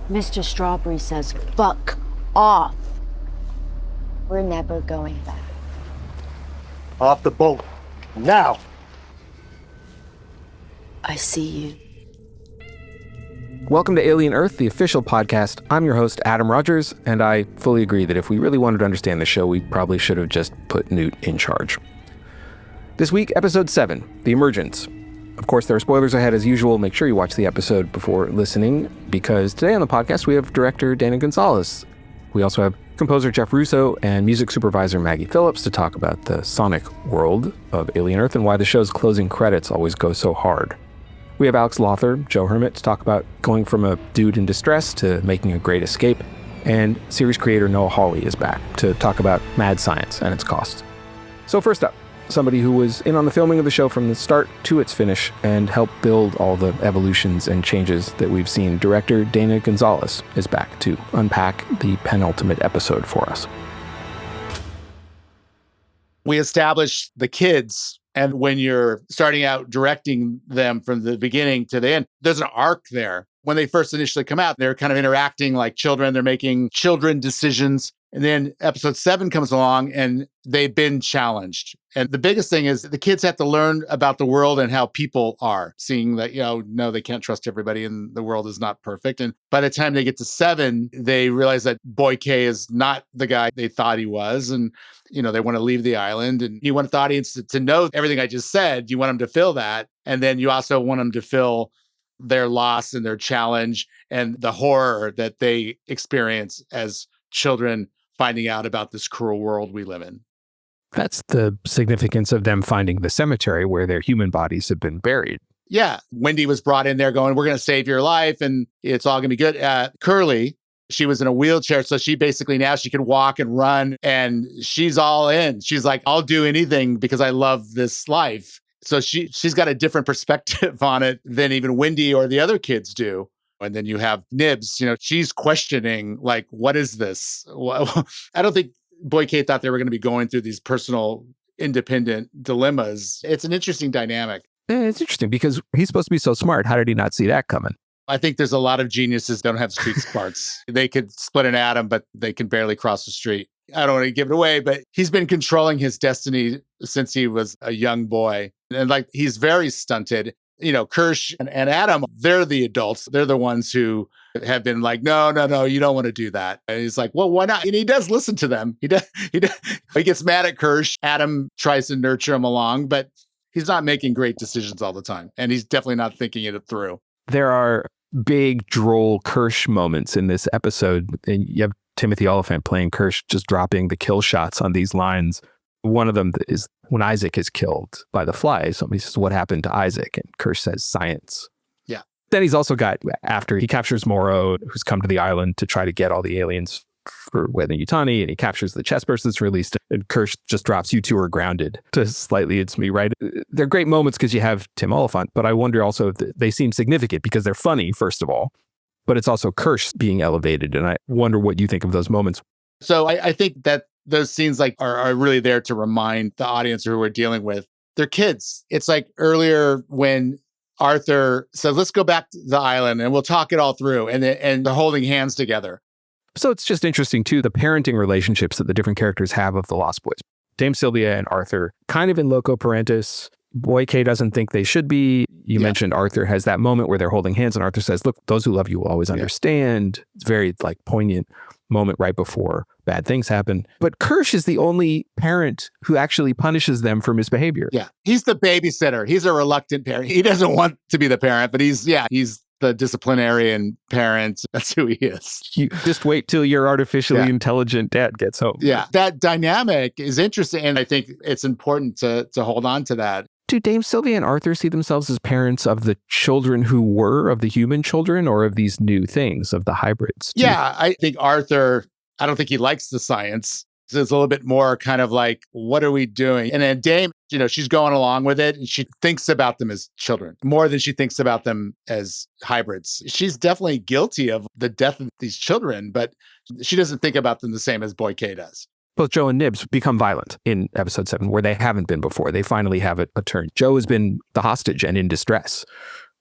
Mr. Strawberry says, fuck off. We're never going back. Off the boat. Now. I see you. Welcome to Alien Earth, the official podcast. I'm your host, Adam Rogers, and I fully agree that if we really wanted to understand the show, we probably should have just put Newt in charge. This week, episode 7, The Emergence. Of course, there are spoilers ahead as usual. Make sure you watch the episode before listening, because today on the podcast, we have director Dana Gonzalez. We also have composer Jeff Russo and music supervisor Maggie Phillips to talk about the sonic world of Alien Earth and why the show's closing credits always go so hard. We have Alex Lothar, Joe Hermit to talk about going from a dude in distress to making a great escape, and series creator Noah Hawley is back to talk about mad science and its costs. So first up, somebody who was in on the filming of the show from the start to its finish and helped build all the evolutions and changes that we've seen. Director Dana Gonzalez is back to unpack the penultimate episode for us. We established the kids, and when you're starting out directing them from the beginning to the end, there's an arc there. When they first initially come out, they're kind of interacting like children. They're making children decisions. And then episode 7 comes along and they've been challenged. And the biggest thing is the kids have to learn about the world and how people are, seeing that, no, they can't trust everybody and the world is not perfect. And by the time they get to 7, they realize that Boy K is not the guy they thought he was. And, they want to leave the island. And you want the audience to know everything I just said. You want them to feel that. And then you also want them to feel their loss and their challenge and the horror that they experience as children finding out about this cruel world we live in. That's the significance of them finding the cemetery where their human bodies have been buried. Yeah. Wendy was brought in there going, we're going to save your life and it's all going to be good. Curly, she was in a wheelchair. So she basically now she can walk and run and she's all in. She's like, I'll do anything because I love this life. So she's got a different perspective on it than even Wendy or the other kids do. And then you have Nibs, she's questioning, like, what is this? I don't think Boy K thought they were going to be going through these personal, independent dilemmas. It's an interesting dynamic. It's interesting because he's supposed to be so smart. How did he not see that coming? I think there's a lot of geniuses that don't have street smarts. They could split an atom, but they can barely cross the street. I don't want to give it away, but he's been controlling his destiny since he was a young boy. And he's very stunted. Kirsch and Adam, they're the adults. They're the ones who have been like, no, you don't want to do that. And he's like, well, why not? And he does listen to them. He gets mad at Kirsch. Adam tries to nurture him along, but he's not making great decisions all the time. And he's definitely not thinking it through. There are big droll Kirsch moments in this episode. And you have Timothy Olyphant playing Kirsch, just dropping the kill shots on these lines. One of them is when Isaac is killed by the fly. Somebody says, what happened to Isaac? And Kirsch says, science. Yeah. Then he's also got, after he captures Morrow, who's come to the island to try to get all the aliens for Weyland-Yutani, and he captures the chess burst that's released, and Kirsch just drops, you two are grounded, to slightly it's me, right? They're great moments because you have Tim Olyphant, but I wonder also if they seem significant because they're funny, first of all, but it's also Kirsch being elevated, and I wonder what you think of those moments. So I think that those scenes are really there to remind the audience who we're dealing with, they're kids. It's like earlier when Arthur says, let's go back to the island and we'll talk it all through. And they're holding hands together. So it's just interesting, too, the parenting relationships that the different characters have of the Lost Boys. Dame Sylvia and Arthur, kind of in loco parentis. Boy K doesn't think they should be. You mentioned Arthur has that moment where they're holding hands and Arthur says, look, those who love you will always understand. It's very poignant moment right before bad things happen. But Kirsch is the only parent who actually punishes them for misbehavior. Yeah. He's the babysitter. He's a reluctant parent. He doesn't want to be the parent, but he's the disciplinarian parent. That's who he is. You just wait till your artificially intelligent dad gets home. Yeah. That dynamic is interesting. And I think it's important to hold on to that. Do Dame Sylvia and Arthur see themselves as parents of the children who were, of the human children, or of these new things, of the hybrids? I think Arthur, I don't think he likes the science. So it's a little bit more kind of like, what are we doing? And then Dame, she's going along with it and she thinks about them as children more than she thinks about them as hybrids. She's definitely guilty of the death of these children, but she doesn't think about them the same as Boy K does. Both Joe and Nibs become violent in episode 7, where they haven't been before. They finally have a turn. Joe has been the hostage and in distress.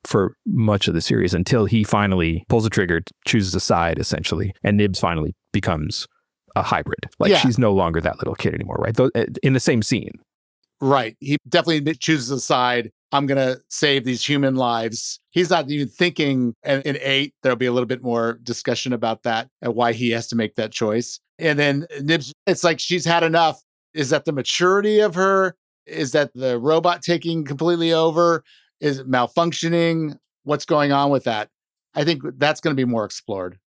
for much of the series until he finally pulls the trigger, chooses a side, essentially, and Nibs finally becomes a hybrid. Like, Yeah. she's no longer that little kid anymore, right? In the same scene. Right. He definitely chooses a side. I'm going to save these human lives. He's not even thinking. And in 8, there'll be a little bit more discussion about that and why he has to make that choice. And then Nibs, it's like she's had enough. Is that the maturity of her? Is that the robot taking completely over? Is it malfunctioning? What's going on with that? I think that's going to be more explored.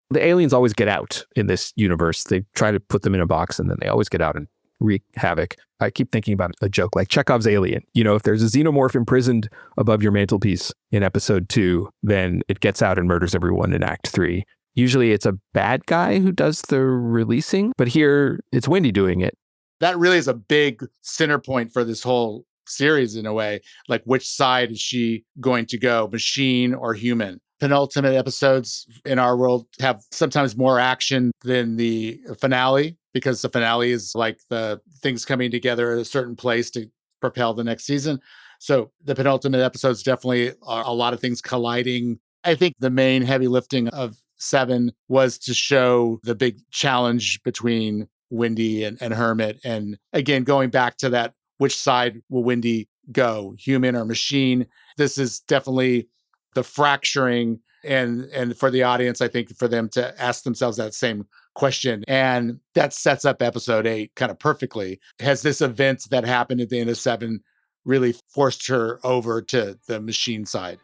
The aliens always get out in this universe. They try to put them in a box and then they always get out and wreak havoc. I keep thinking about a joke like Chekhov's alien. You know, if there's a xenomorph imprisoned above your mantelpiece in episode 2, then it gets out and murders everyone in act 3. Usually it's a bad guy who does the releasing, but here it's Wendy doing it. That really is a big center point for this whole series in a way. Like, which side is she going to go, machine or human? Penultimate episodes in our world have sometimes more action than the finale, because the finale is like the things coming together at a certain place to propel the next season. So the penultimate episodes definitely are a lot of things colliding. I think the main heavy lifting of 7 was to show the big challenge between Wendy and Hermit. And again, going back to that, which side will Wendy go, human or machine? This is definitely the fracturing, and for the audience, I think for them to ask themselves that same question. And that sets up episode 8 kind of perfectly. Has this event that happened at the end of 7 really forced her over to the machine side?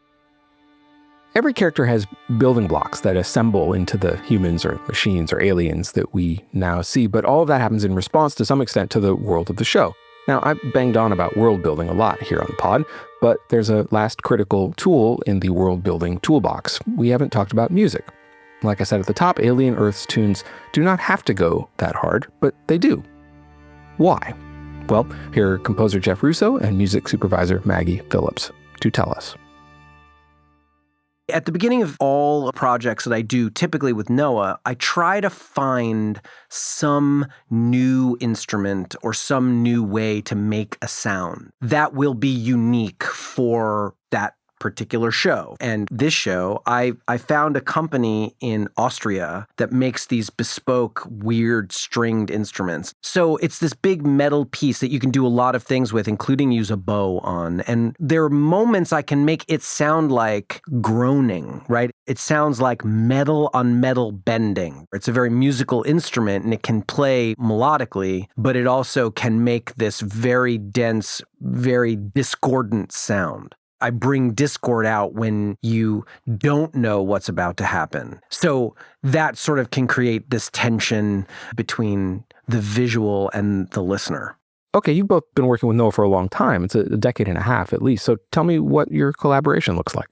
Every character has building blocks that assemble into the humans or machines or aliens that we now see, but all of that happens in response to some extent to the world of the show. Now, I've banged on about world building a lot here on the pod, but there's a last critical tool in the world building toolbox. We haven't talked about music. Like I said at the top, Alien Earth's tunes do not have to go that hard, but they do. Why? Well, here are composer Jeff Russo and music supervisor Maggie Phillips to tell us. At the beginning of all projects that I do, typically with Noah, I try to find some new instrument or some new way to make a sound that will be unique for that particular show. And this show, I found a company in Austria that makes these bespoke, weird stringed instruments. So it's this big metal piece that you can do a lot of things with, including use a bow on. And there are moments I can make it sound like groaning, right? It sounds like metal on metal bending. It's a very musical instrument and it can play melodically, but it also can make this very dense, very discordant sound. I bring discord out when you don't know what's about to happen. So that sort of can create this tension between the visual and the listener. Okay, you've both been working with Noah for a long time. It's a decade and a half at least. So tell me what your collaboration looks like.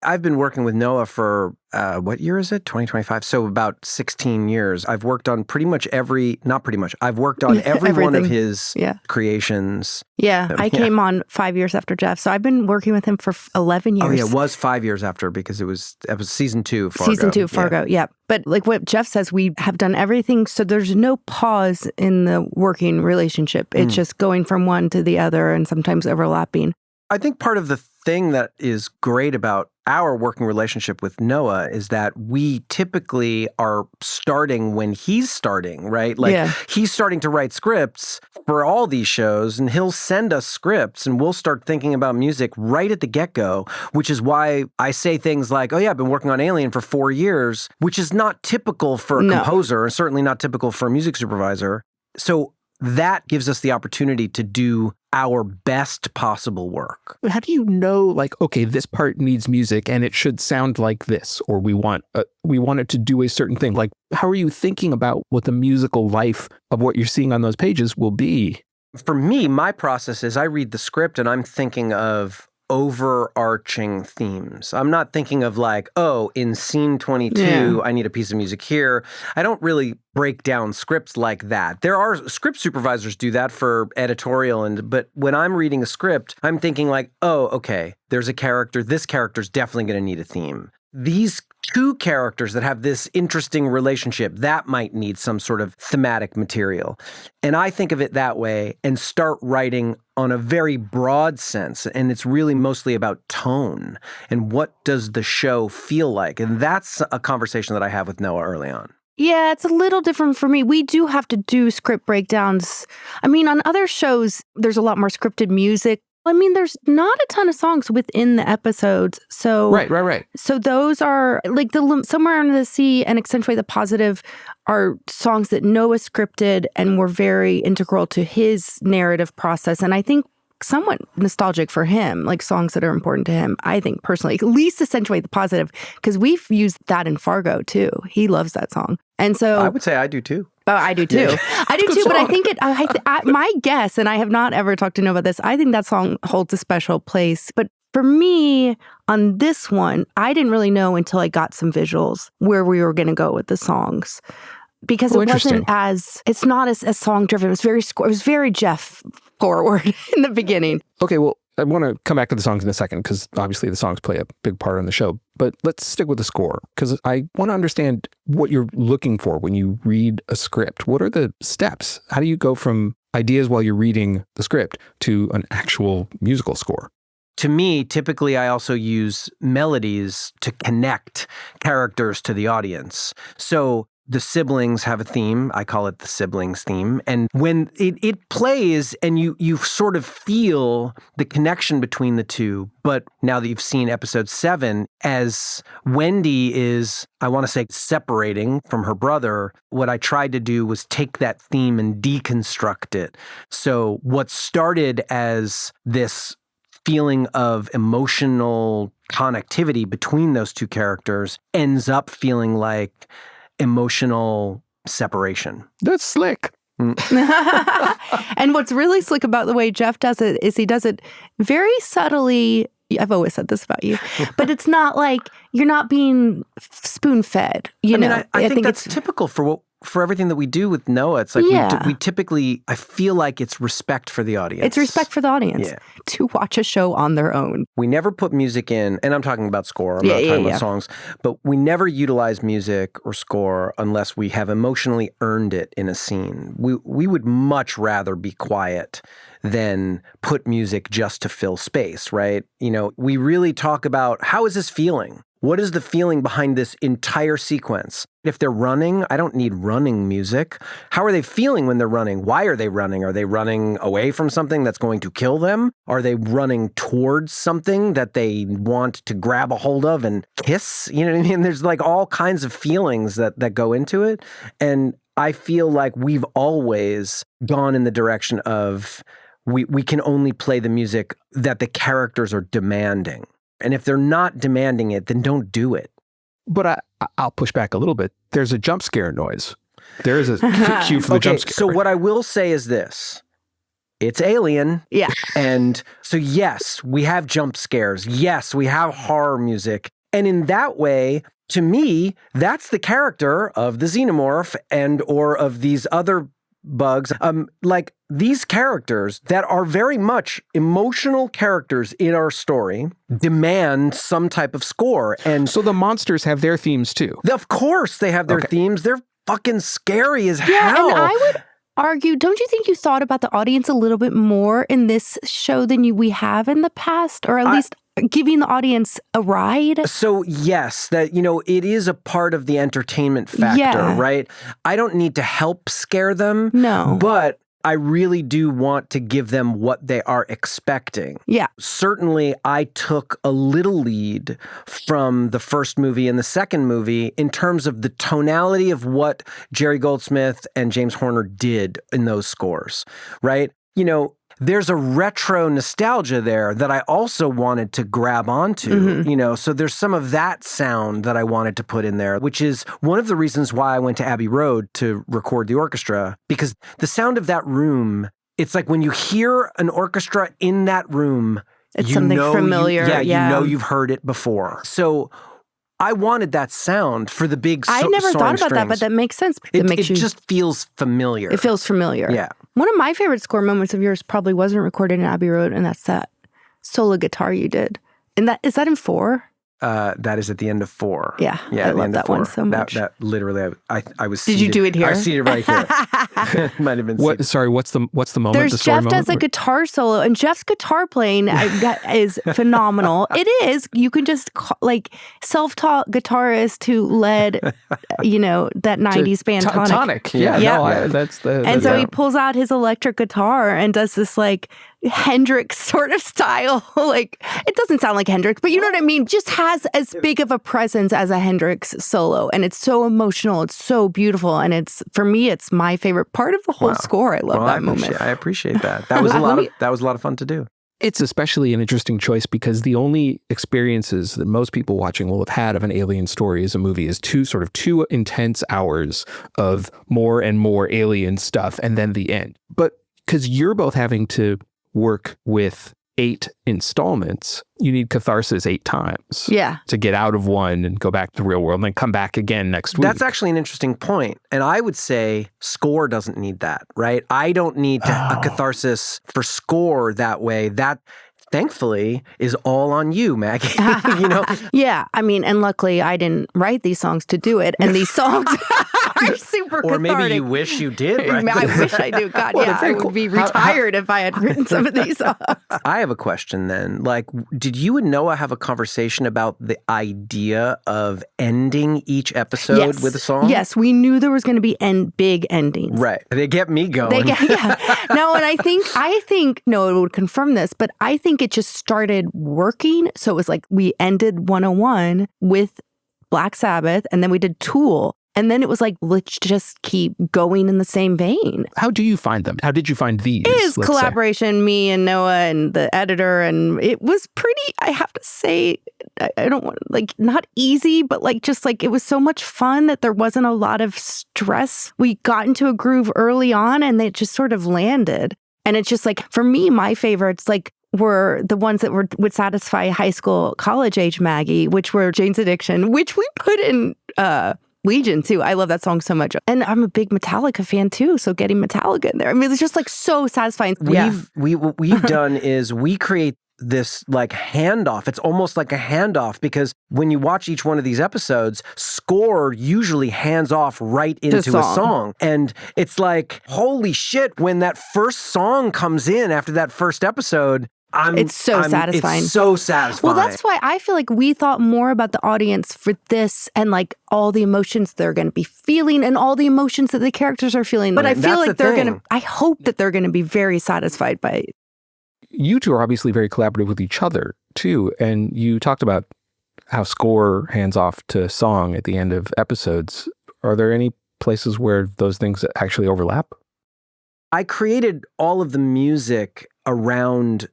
I've been working with Noah for, what year is it? 2025. So about 16 years. I've worked on I've worked on every one of his creations. Yeah, I came on 5 years after Jeff. So I've been working with him for 11 years. Oh, yeah, it was 5 years after because it was season 2 of Fargo. Season 2 of Fargo, yeah. But like what Jeff says, we have done everything. So there's no pause in the working relationship. It's just going from one to the other and sometimes overlapping. I think part of the thing that is great about our working relationship with Noah is that we typically are starting when he's starting, right? Like he's starting to write scripts for all these shows and he'll send us scripts and we'll start thinking about music right at the get-go, which is why I say things like, oh yeah, I've been working on Alien for 4 years, which is not typical for a composer and certainly not typical for a music supervisor. So that gives us the opportunity to do our best possible work. How do you know, like, okay, this part needs music and it should sound like this, or we want it to do a certain thing? Like, how are you thinking about what the musical life of what you're seeing on those pages will be? For me, my process is I read the script and I'm thinking of overarching themes. I'm not thinking of like, oh, in scene 22, I need a piece of music here. I don't really break down scripts like that. There are script supervisors do that for editorial, but when I'm reading a script, I'm thinking like, oh, okay, there's a character. This character's definitely going to need a theme. These two characters that have this interesting relationship, that might need some sort of thematic material. And I think of it that way and start writing on a very broad sense, and it's really mostly about tone and what does the show feel like. And that's a conversation that I have with Noah early on. Yeah, it's a little different for me. We do have to do script breakdowns. I mean, on other shows, there's a lot more scripted music. I mean, there's not a ton of songs within the episodes. So Right. So those are like Somewhere Under the Sea and Accentuate the Positive are songs that Noah scripted and were very integral to his narrative process. And I think somewhat nostalgic for him, like songs that are important to him. I think personally, at least Accentuate the Positive, because we've used that in Fargo too. He loves that song. And so I would say I do too. Oh, I do too. I do too, but I think my guess, and I have not ever talked to Noah about this, I think that song holds a special place. But for me, on this one, I didn't really know until I got some visuals where we were going to go with the songs. Because it wasn't it's not as song driven. It was very Jeff forward in the beginning. Okay, well, I want to come back to the songs in a second because obviously the songs play a big part in the show. But let's stick with the score because I want to understand what you're looking for when you read a script. What are the steps? How do you go from ideas while you're reading the script to an actual musical score? To me, typically I also use melodies to connect characters to the audience. So the siblings have a theme. I call it the siblings theme. And when it plays and you sort of feel the connection between the two, but now that you've seen episode 7, as Wendy is, I want to say, separating from her brother, what I tried to do was take that theme and deconstruct it. So what started as this feeling of emotional connectivity between those two characters ends up feeling like emotional separation. That's slick. And what's really slick about the way Jeff does it is he does it very subtly. I've always said this about you, but it's not like you're not being spoon-fed. I think that's typical for everything that we do with Noah. It's like we typically, I feel like it's respect for the audience. It's respect for the audience to watch a show on their own. We never put music in, and I'm talking about score, I'm not talking about songs, but we never utilize music or score unless we have emotionally earned it in a scene. We would much rather be quiet than put music just to fill space, right? We really talk about how is this feeling? What is the feeling behind this entire sequence? If they're running, I don't need running music. How are they feeling when they're running? Why are they running? Are they running away from something that's going to kill them? Are they running towards something that they want to grab a hold of and kiss? You know what I mean? There's like all kinds of feelings that go into it. And I feel like we've always gone in the direction of we can only play the music that the characters are demanding. And if they're not demanding it, then don't do it. But I'll push back a little bit. There's a jump scare noise. There is a cue for the jump scare. So what I will say is this. It's Alien. Yeah. And so, yes, we have jump scares. Yes, we have horror music. And in that way, to me, that's the character of the xenomorph or of these other bugs. Like these characters that are very much emotional characters in our story demand some type of score. And so the monsters have their themes too. Of course they have their themes. They're fucking scary as hell. And I would argue, don't you think you thought about the audience a little bit more in this show than we have in the past? Or at least giving the audience a ride? So yes, that, it is a part of the entertainment factor, right? I don't need to help scare them. No. But I really do want to give them what they are expecting. Yeah. Certainly, I took a little lead from the first movie and the second movie in terms of the tonality of what Jerry Goldsmith and James Horner did in those scores, right? There's a retro nostalgia there that I also wanted to grab onto, so there's some of that sound that I wanted to put in there, which is one of the reasons why I went to Abbey Road to record the orchestra, because the sound of that room, it's like when you hear an orchestra in that room, it's something familiar. You've heard it before. So I wanted that sound for the big I never thought about strings. that, but that makes sense. It just feels familiar. It feels familiar. Yeah. One of my favorite score moments of yours probably wasn't recorded in Abbey Road, and that's that solo guitar you did. And is that in 4? That is at the end of 4. Yeah, I love that one so much. That literally, I was. Did you do it here? I was seated right here. Might have been What? Sorry, what's the moment? There's the story Jeff moment? does a guitar solo, and Jeff's guitar playing is phenomenal. It is. You can just like self-taught guitarist who led, that '90s band Tonic. Tonic. Yeah. No, that's the. And so he pulls out his electric guitar and does this like Hendrix sort of style. Like, it doesn't sound like Hendrix, but you know what I mean? Just has as big of a presence as a Hendrix solo. And it's so emotional. It's so beautiful. And for me, it's my favorite part of the whole score. I love that moment. I appreciate that. That was a lot of fun to do. It's especially an interesting choice because the only experiences that most people watching will have had of an alien story as a movie is two intense hours of more and more alien stuff and then the end. But because you're both having to work with 8 installments, you need catharsis 8 times. Yeah. To get out of one and go back to the real world and then come back again next week. That's actually an interesting point. And I would say score doesn't need that, right? I don't need a catharsis for score that way. That, thankfully, is all on you, Maggie. Yeah. I mean, and luckily I didn't write these songs to do it. And these songs are super cathartic. Or maybe you wish you did write them. I wish I do. God, I would be retired if I had written some of these songs. I have a question then. Like, did you and Noah have a conversation about the idea of ending each episode with a song? Yes, we knew there was going to be big endings. Right. They get me going. No, and I think Noah would confirm this, but I think it just started working. So it was like we ended 101 with Black Sabbath, and then we did Tool. And then it was like, let's just keep going in the same vein. How do you find them? How did you find these? It is collaboration, me and Noah and the editor. And it was pretty, I have to say, I don't want, like, not easy, but like, just like, it was so much fun that there wasn't a lot of stress. We got into a groove early on and it just sort of landed. And it's just like, for me, my favorites, like, were the ones that would satisfy high school, college age Maggie, which were Jane's Addiction, which we put in Legion too. I love that song so much. And I'm a big Metallica fan too. So getting Metallica in there, I mean, it's just like so satisfying. What we've done is we create this like handoff. It's almost like a handoff because when you watch each one of these episodes, score usually hands off right into a song. And it's like, holy shit, when that first song comes in after that first episode, it's so satisfying. It's so satisfying. Well, that's why I feel like we thought more about the audience for this and like all the emotions they're going to be feeling and all the emotions that the characters are feeling. But I feel like they're going to, I hope that they're going to be very satisfied by it. You two are obviously very collaborative with each other too. And you talked about how score hands off to song at the end of episodes. Are there any places where those things actually overlap? I created all of the music around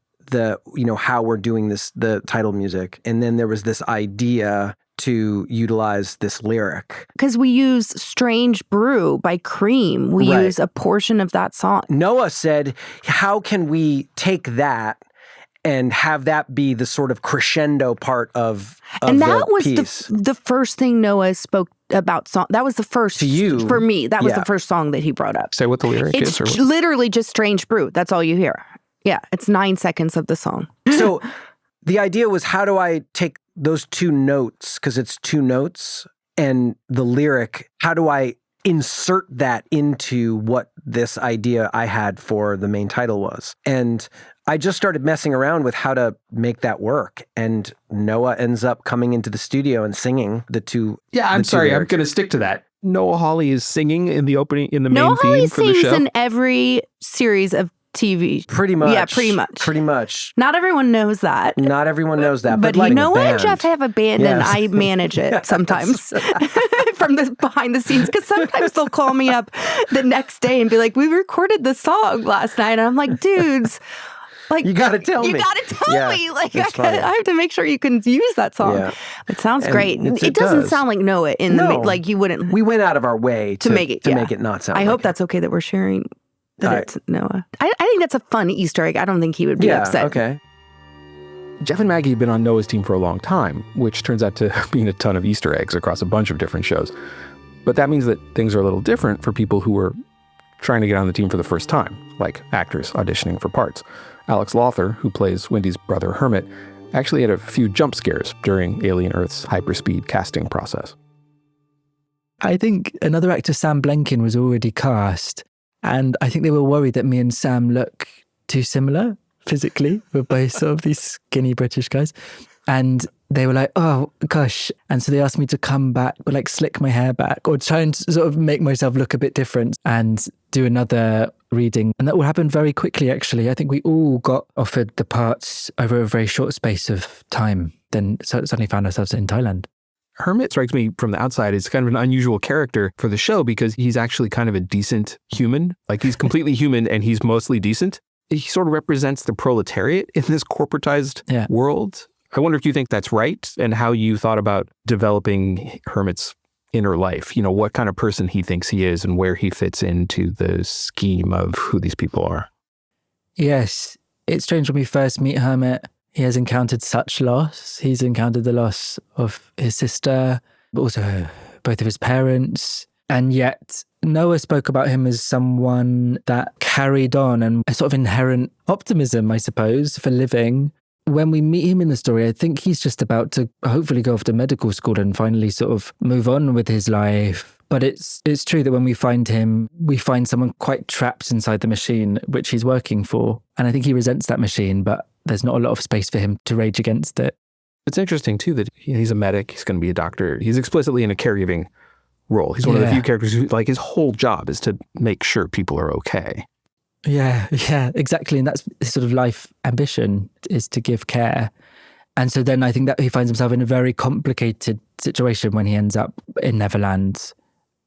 how we're doing this, the title music. And then there was this idea to utilize this lyric. Because we use Strange Brew by Cream. We use a portion of that song. Noah said, how can we take that and have that be the sort of crescendo part of and that the was piece? The first thing Noah spoke about song. That was the first to you for me. That was the first song that he brought up. Say what the lyric is. It's literally just Strange Brew. That's all you hear. Yeah, it's 9 seconds of the song. So the idea was, how do I take those 2 notes, because it's 2 notes, and the lyric, how do I insert that into what this idea I had for the main title was? And I just started messing around with how to make that work. And Noah ends up coming into the studio and singing the 2. Yeah, I'm sorry, I'm going to stick to that. Noah Hawley is singing in the opening, in the main Noah theme Hawley for the show. sings in every series of TV. Pretty much. Yeah, pretty much. Pretty much. Not everyone knows that. Not everyone knows that. But like Noah and Jeff have a band, yes. and I manage it sometimes from the behind the scenes. Because sometimes they'll call me up the next day and be like, "We recorded the song last night." And I'm like, "Dudes, like you got to tell me. You got to tell me. Like I have to make sure you can use that song." Yeah. It sounds great. It doesn't does. sound like Noah in the like you wouldn't. We went out of our way to make it not sound. I hope that's okay that we're sharing. That it's Noah. I think that's a fun Easter egg. I don't think he would be upset. Okay. Jeff and Maggie have been on Noah's team for a long time, which turns out to being a ton of Easter eggs across a bunch of different shows. But that means that things are a little different for people who are trying to get on the team for the first time, like actors auditioning for parts. Alex Lawther, who plays Wendy's brother Hermit, actually had a few jump scares during Alien Earth's hyperspeed casting process. I think another actor, Sam Blenkin, was already cast. And I think they were worried that me and Sam look too similar physically. We're both sort of these skinny British guys. And they were like, oh, gosh. And so they asked me to come back, but like slick my hair back or try and sort of make myself look a bit different and do another reading. And that all happened very quickly, actually. I think we all got offered the parts over a very short space of time, then suddenly found ourselves in Thailand. Hermit strikes me from the outside as kind of an unusual character for the show because he's actually kind of a decent human. Like he's completely human and he's mostly decent. He sort of represents the proletariat in this corporatized world. I wonder if you think that's right and how you thought about developing Hermit's inner life. You know, what kind of person he thinks he is and where he fits into the scheme of who these people are. Yes. It's strange when we first meet Hermit. He has encountered such loss. He's encountered the loss of his sister, but also both of his parents. And yet Noah spoke about him as someone that carried on and a sort of inherent optimism, I suppose, for living. When we meet him in the story, I think he's just about to hopefully go off to medical school and finally sort of move on with his life. But it's true that when we find him, we find someone quite trapped inside the machine, which he's working for. And I think he resents that machine, but there's not a lot of space for him to rage against it. It's interesting, too, that he's a medic. He's going to be a doctor. He's explicitly in a caregiving role. He's one of the few characters who, like, his whole job is to make sure people are okay. Yeah, exactly. And that's his sort of life ambition, is to give care. And so then I think that he finds himself in a very complicated situation when he ends up in Neverland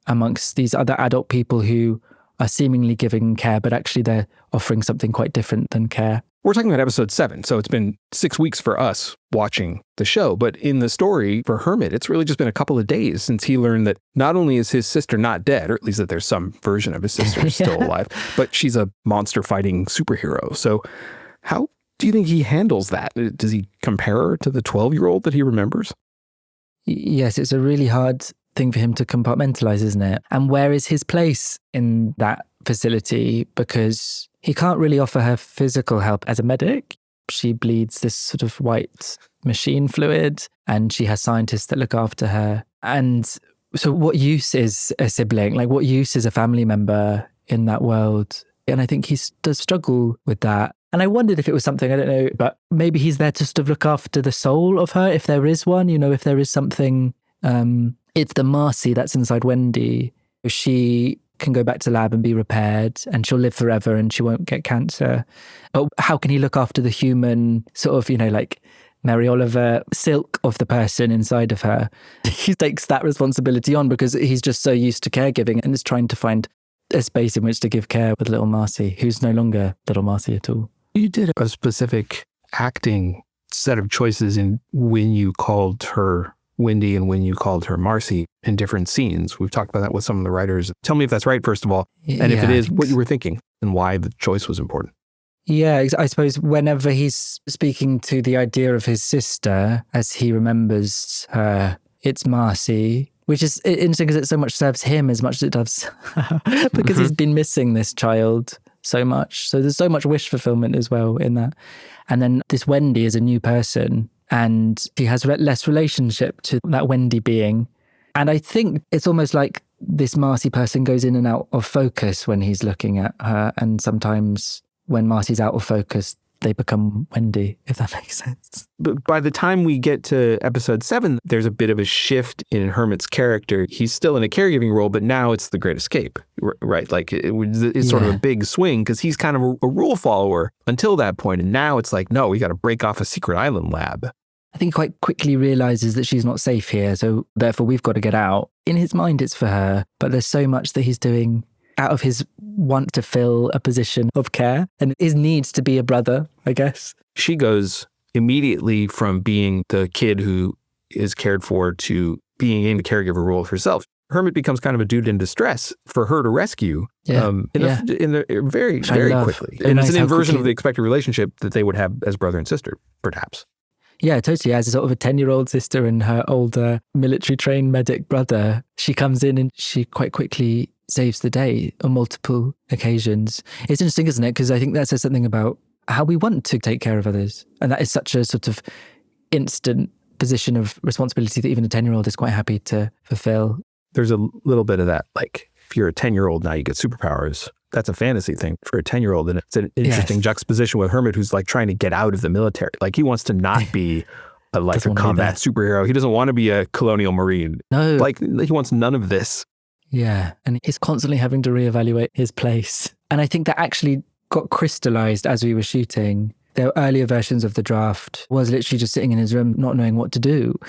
amongst these other adult people who are seemingly giving care, but actually they're offering something quite different than care. We're talking about episode 7, so it's been 6 weeks for us watching the show. But in the story for Hermit, it's really just been a couple of days since he learned that not only is his sister not dead, or at least that there's some version of his sister still alive, but she's a monster-fighting superhero. So how do you think he handles that? Does he compare her to the 12-year-old that he remembers? Yes, it's a really hard thing for him to compartmentalize, isn't it? And where is his place in that facility? Because he can't really offer her physical help as a medic. She bleeds this sort of white machine fluid and she has scientists that look after her. And so what use is a sibling? Like what use is a family member in that world? And I think he does struggle with that. And I wondered if it was something, I don't know, but maybe he's there to sort of look after the soul of her, if there is one, you know, if there is something. It's the Marcy that's inside Wendy. She can go back to the lab and be repaired and she'll live forever and she won't get cancer. But how can he look after the human sort of, you know, like Mary Oliver silk of the person inside of her? He takes that responsibility on because he's just so used to caregiving and is trying to find a space in which to give care with little Marcy, who's no longer little Marcy at all. You did a specific acting set of choices in when you called her Wendy and when you called her Marcy in different scenes. We've talked about that with some of the writers. Tell me if that's right, first of all, and if it is, what you were thinking and why the choice was important. Yeah, I suppose whenever he's speaking to the idea of his sister, as he remembers her, it's Marcy, which is interesting because it so much serves him as much as it does because he's been missing this child so much. So there's so much wish fulfillment as well in that. And then this Wendy is a new person and he has less relationship to that Wendy being. And I think it's almost like this Marcy person goes in and out of focus when he's looking at her. And sometimes when Marcy's out of focus, they become Wendy, if that makes sense. But by the time we get to episode 7, there's a bit of a shift in Hermit's character. He's still in a caregiving role, but now it's the Great Escape, right? Like it's sort of a big swing because he's kind of a rule follower until that point. And now it's like, no, we got to break off a secret island lab. I think he quite quickly realizes that she's not safe here. So therefore we've got to get out. In his mind, it's for her, but there's so much that he's doing out of his want to fill a position of care and his needs to be a brother, I guess. She goes immediately from being the kid who is cared for to being in the caregiver role herself. Hermit becomes kind of a dude in distress for her to rescue very, very quickly. And it's an inversion of the expected relationship that they would have as brother and sister, perhaps. Yeah, totally. As a sort of a 10-year-old sister and her older military-trained medic brother, she comes in and she quite quickly saves the day on multiple occasions. It's interesting, isn't it? Because I think that says something about how we want to take care of others. And that is such a sort of instant position of responsibility that even a 10-year-old is quite happy to fulfill. There's a little bit of that, like, if you're a 10-year-old now, you get superpowers. that's a fantasy thing for a 10-year-old. And it's an interesting juxtaposition with Hermit, who's like trying to get out of the military. Like he wants to not be a combat superhero. He doesn't want to be a colonial marine. No. Like he wants none of this. Yeah. And he's constantly having to reevaluate his place. And I think that actually got crystallized as we were shooting. Their earlier versions of the draft was literally just sitting in his room, not knowing what to do.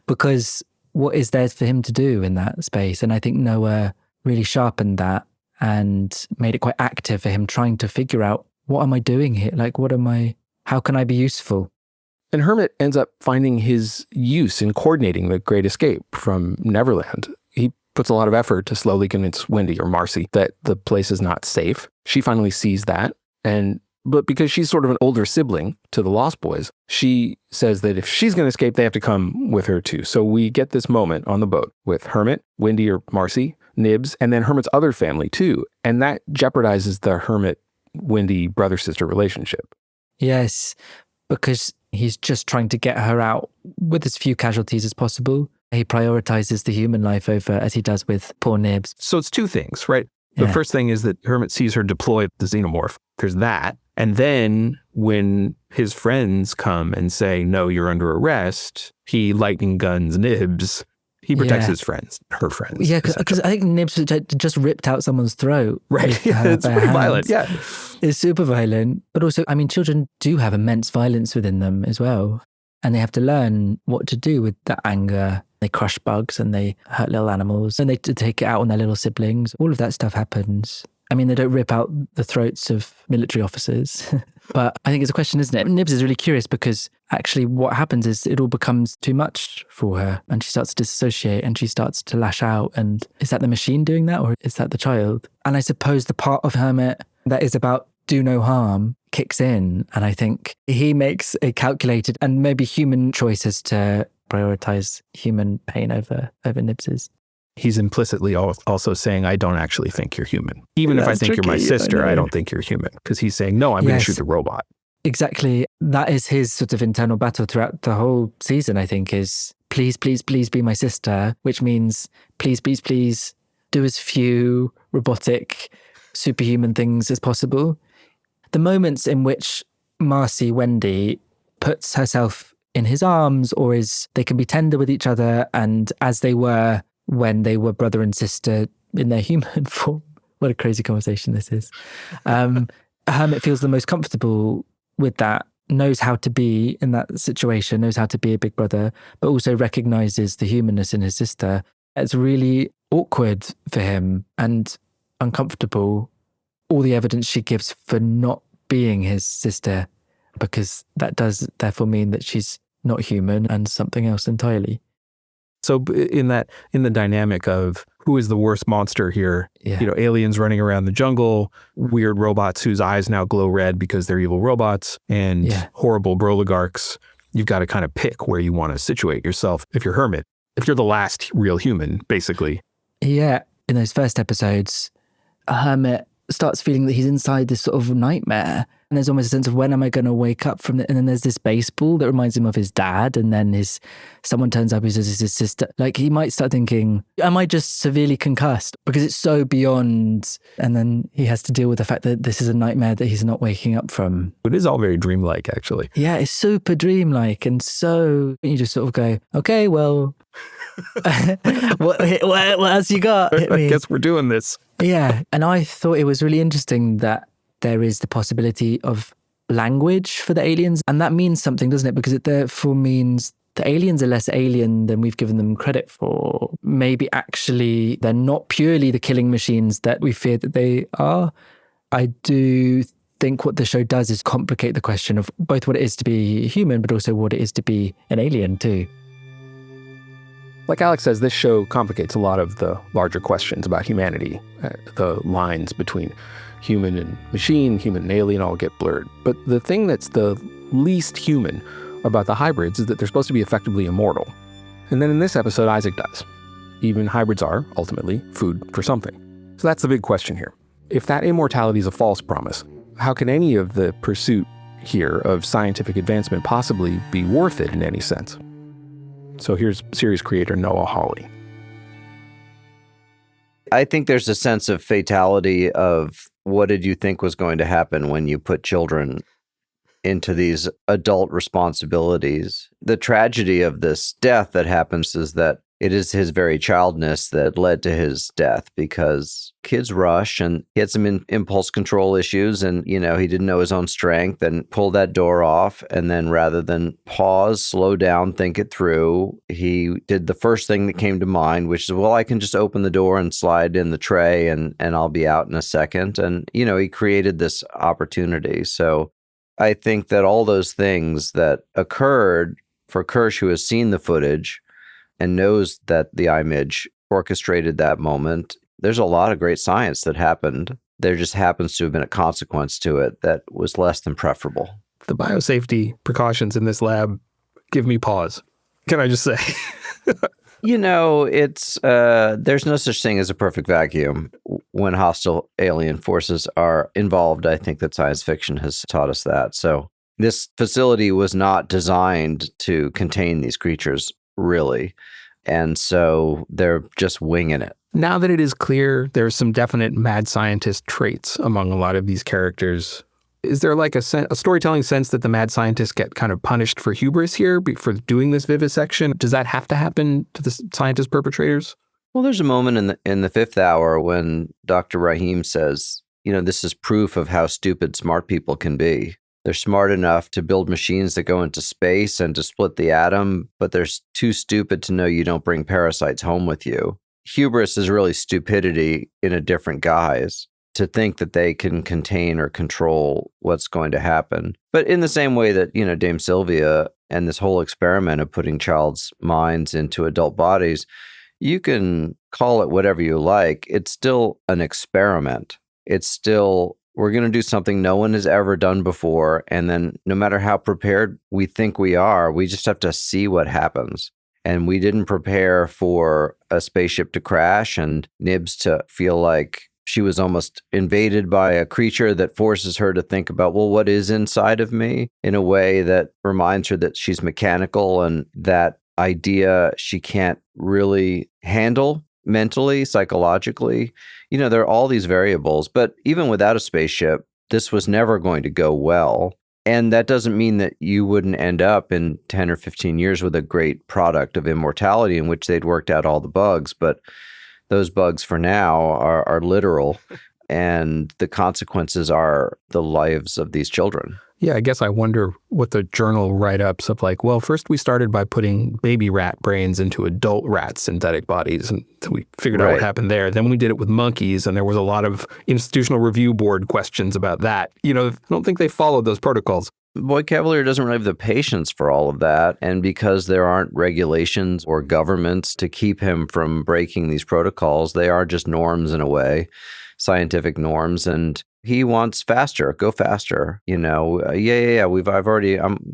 Because what is there for him to do in that space? And I think Noah really sharpened that and made it quite active for him trying to figure out, what am I doing here? Like, how can I be useful? And Hermit ends up finding his use in coordinating the Great Escape from Neverland. He puts a lot of effort to slowly convince Wendy or Marcy that the place is not safe. She finally sees that. But because she's sort of an older sibling to the Lost Boys, she says that if she's going to escape, they have to come with her too. So we get this moment on the boat with Hermit, Wendy or Marcy, Nibs, and then Hermit's other family too. And that jeopardizes the Hermit-Wendy brother-sister relationship. Yes, because he's just trying to get her out with as few casualties as possible. He prioritizes the human life over, as he does with poor Nibs. So it's two things, right? The first thing is that Hermit sees her deploy the xenomorph. There's that. And then when his friends come and say, no, you're under arrest, he lightning guns Nibs. He protects his friends, her friends. Yeah, because I think Nibs just ripped out someone's throat. Right. Yeah, it's pretty violent. Yeah. It's super violent. But also, I mean, children do have immense violence within them as well. And they have to learn what to do with that anger. They crush bugs and they hurt little animals and they take it out on their little siblings. All of that stuff happens. I mean, they don't rip out the throats of military officers. But I think it's a question, isn't it? Nibs is really curious because actually what happens is it all becomes too much for her and she starts to disassociate and she starts to lash out. And is that the machine doing that or is that the child? And I suppose the part of Hermit that is about do no harm kicks in. And I think he makes a calculated and maybe human choices to prioritize human pain over Nibs's. He's implicitly also saying, I don't actually think you're human. Even if I think you're my sister, I don't think you're human. Because he's saying, no, I'm going to shoot the robot. Exactly. That is his sort of internal battle throughout the whole season, I think, is please, please, please be my sister, which means please, please, please do as few robotic, superhuman things as possible. The moments in which Marcy, Wendy, puts herself in his arms or they can be tender with each other and as they were when they were brother and sister in their human form. What a crazy conversation this is. Hermit feels the most comfortable with that, knows how to be in that situation, knows how to be a big brother, but also recognizes the humanness in his sister. It's really awkward for him and uncomfortable, all the evidence she gives for not being his sister, because that does therefore mean that she's not human and something else entirely. So in the dynamic of who is the worst monster here, aliens running around the jungle, weird robots whose eyes now glow red because they're evil robots, and horrible broligarchs, you've got to kind of pick where you want to situate yourself. If you're Hermit, if you're the last real human, basically. Yeah. In those first episodes, Hermit starts feeling that he's inside this sort of nightmare. And there's almost a sense of when am I going to wake up from it? And then there's this baseball that reminds him of his dad. And then someone turns up who says it's his sister. Like he might start thinking, am I just severely concussed? Because it's so beyond. And then he has to deal with the fact that this is a nightmare that he's not waking up from. It is all very dreamlike, actually. Yeah, it's super dreamlike. And so you just sort of go, okay, well, what else you got? I guess we're doing this. Yeah. And I thought it was really interesting that there is the possibility of language for the aliens. And that means something, doesn't it? Because it therefore means the aliens are less alien than we've given them credit for. Maybe actually they're not purely the killing machines that we fear that they are. I do think what the show does is complicate the question of both what it is to be human, but also what it is to be an alien too. Like Alex says, this show complicates a lot of the larger questions about humanity. The lines between human and machine, human and alien all get blurred. But the thing that's the least human about the hybrids is that they're supposed to be effectively immortal. And then in this episode, Isaac does. Even hybrids are, ultimately, food for something. So that's the big question here. If that immortality is a false promise, how can any of the pursuit here of scientific advancement possibly be worth it in any sense? So here's series creator Noah Hawley. I think there's a sense of fatality of what did you think was going to happen when you put children into these adult responsibilities. The tragedy of this death that happens is that it is his very childness that led to his death, because kids rush, and he had some impulse control issues, and, he didn't know his own strength and pulled that door off. And then rather than pause, slow down, think it through, he did the first thing that came to mind, which is, well, I can just open the door and slide in the tray and I'll be out in a second. And, he created this opportunity. So I think that all those things that occurred for Kersh, who has seen the footage and knows that the image orchestrated that moment, there's a lot of great science that happened. There just happens to have been a consequence to it that was less than preferable. The biosafety precautions in this lab give me pause. Can I just say? It's there's no such thing as a perfect vacuum when hostile alien forces are involved. I think that science fiction has taught us that. So this facility was not designed to contain these creatures, really. And so they're just winging it. Now that it is clear there's some definite mad scientist traits among a lot of these characters, is there like a storytelling sense that the mad scientists get kind of punished for hubris here, for doing this vivisection? Does that have to happen to the scientist perpetrators? Well, there's a moment in the fifth hour when Dr. Rahim says, this is proof of how stupid smart people can be. They're smart enough to build machines that go into space and to split the atom, but they're too stupid to know you don't bring parasites home with you. Hubris is really stupidity in a different guise, to think that they can contain or control what's going to happen. But in the same way that, Dame Sylvia and this whole experiment of putting child's minds into adult bodies, you can call it whatever you like. It's still an experiment. It's still, we're going to do something no one has ever done before. And then no matter how prepared we think we are, we just have to see what happens. And we didn't prepare for a spaceship to crash and Nibs to feel like she was almost invaded by a creature that forces her to think about, well, what is inside of me, in a way that reminds her that she's mechanical, and that idea she can't really handle mentally, psychologically. There are all these variables, but even without a spaceship, this was never going to go well. And that doesn't mean that you wouldn't end up in 10 or 15 years with a great product of immortality in which they'd worked out all the bugs, but those bugs for now are literal, and the consequences are the lives of these children. Yeah, I guess I wonder what the journal write-ups of like, well, first we started by putting baby rat brains into adult rat synthetic bodies, and we figured out what happened there. Then we did it with monkeys, and there was a lot of institutional review board questions about that. I don't think they followed those protocols. Boyd Cavalier doesn't really have the patience for all of that. And because there aren't regulations or governments to keep him from breaking these protocols, they are just norms in a way, scientific norms. And he wants faster, go faster.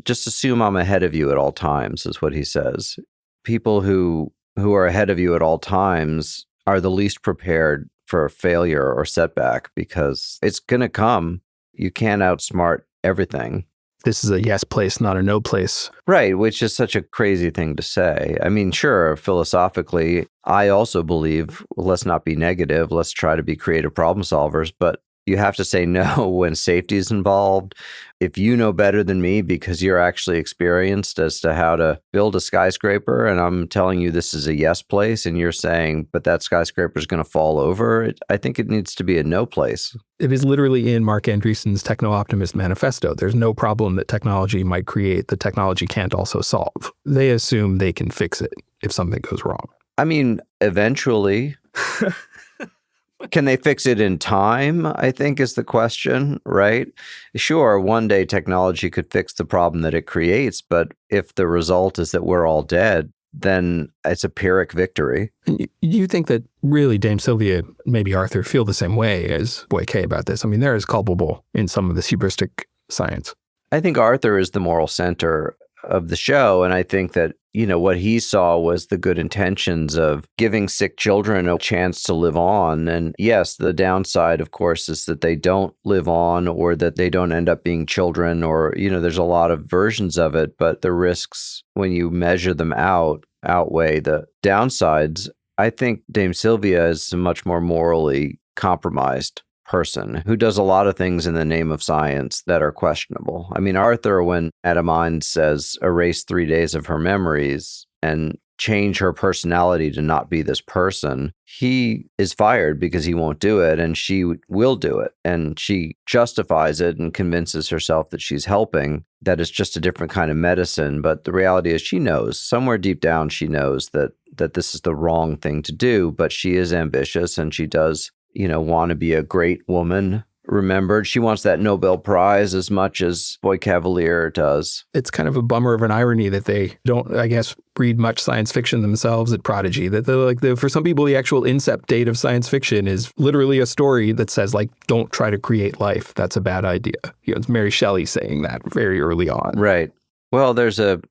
Just assume I'm ahead of you at all times, is what he says. People who are ahead of you at all times are the least prepared for failure or setback, because it's going to come. You can't outsmart everything. This is a yes place, not a no place. Right, which is such a crazy thing to say. I mean, sure, philosophically, I also believe, let's not be negative, let's try to be creative problem solvers, but you have to say no when safety is involved. If you know better than me because you're actually experienced as to how to build a skyscraper, and I'm telling you this is a yes place, and you're saying, but that skyscraper is going to fall over, I think it needs to be a no place. It is literally in Mark Andreessen's Techno-Optimist Manifesto. There's no problem that technology might create that technology can't also solve. They assume they can fix it if something goes wrong. I mean, eventually. Can they fix it in time, I think, is the question, right? Sure, one day technology could fix the problem that it creates, but if the result is that we're all dead, then it's a Pyrrhic victory. You think that really Dame Sylvia, maybe Arthur, feel the same way as Boy K about this? I mean, they're as culpable in some of this hubristic science. I think Arthur is the moral center of the show, and I think that what he saw was the good intentions of giving sick children a chance to live on. And yes, the downside, of course, is that they don't live on, or that they don't end up being children, or, there's a lot of versions of it, but the risks, when you measure them out, outweigh the downsides. I think Dame Sylvia is a much more morally compromised person who does a lot of things in the name of science that are questionable. I mean, Arthur, when Adamine says erase 3 days of her memories and change her personality to not be this person, he is fired because he won't do it, and she will do it. And she justifies it and convinces herself that she's helping, that it's just a different kind of medicine. But the reality is she knows, somewhere deep down, she knows that this is the wrong thing to do, but she is ambitious and she does, want to be a great woman remembered. She wants that Nobel Prize as much as Boy Cavalier does. It's kind of a bummer of an irony that they don't, I guess, read much science fiction themselves at Prodigy. That for some people, the actual incept date of science fiction is literally a story that says, don't try to create life. That's a bad idea. It's Mary Shelley saying that very early on. Right. Well, there's an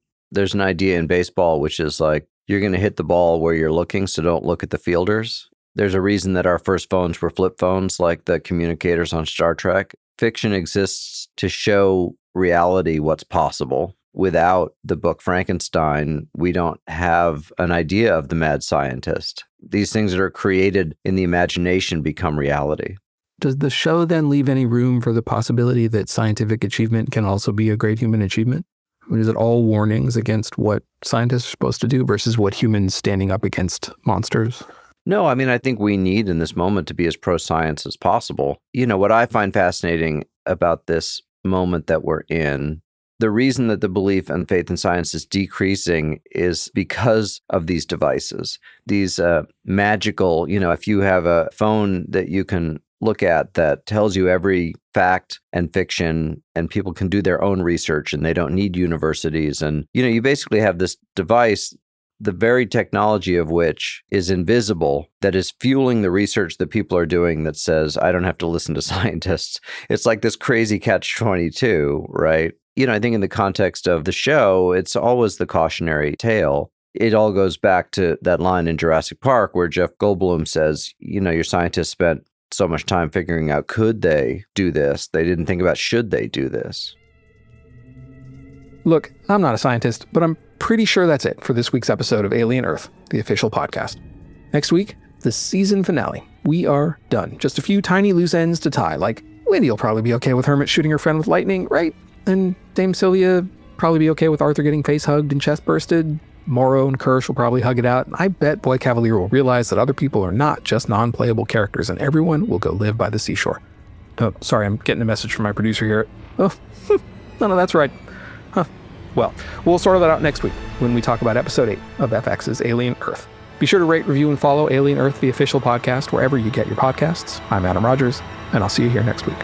idea in baseball, which is you're going to hit the ball where you're looking, so don't look at the fielders. There's a reason that our first phones were flip phones, like the communicators on Star Trek. Fiction exists to show reality what's possible. Without the book Frankenstein, we don't have an idea of the mad scientist. These things that are created in the imagination become reality. Does the show then leave any room for the possibility that scientific achievement can also be a great human achievement? Is it all warnings against what scientists are supposed to do versus what humans standing up against monsters? No, I mean, I think we need in this moment to be as pro-science as possible. What I find fascinating about this moment that we're in, the reason that the belief and faith in science is decreasing is because of these devices, these magical, if you have a phone that you can look at that tells you every fact and fiction, and people can do their own research and they don't need universities. And, you basically have this device, the very technology of which is invisible, that is fueling the research that people are doing that says, I don't have to listen to scientists. It's like this crazy catch-22, right? I think in the context of the show, it's always the cautionary tale. It all goes back to that line in Jurassic Park where Jeff Goldblum says, your scientists spent so much time figuring out, could they do this? They didn't think about, should they do this? Look, I'm not a scientist, but I'm pretty sure that's it for this week's episode of Alien Earth, the official podcast. Next week, the season finale. We are done. Just a few tiny loose ends to tie, Wendy will probably be okay with Hermit shooting her friend with lightning, right? And Dame Sylvia probably be okay with Arthur getting face hugged and chest bursted. Morrow and Kirsch will probably hug it out. I bet Boy Cavalier will realize that other people are not just non-playable characters, and everyone will go live by the seashore. Oh, sorry, I'm getting a message from my producer here. Oh, no, that's right. Huh. Well, we'll sort that out next week when we talk about episode 8 of FX's Alien Earth. Be sure to rate, review, and follow Alien Earth, the official podcast, wherever you get your podcasts. I'm Adam Rogers, and I'll see you here next week.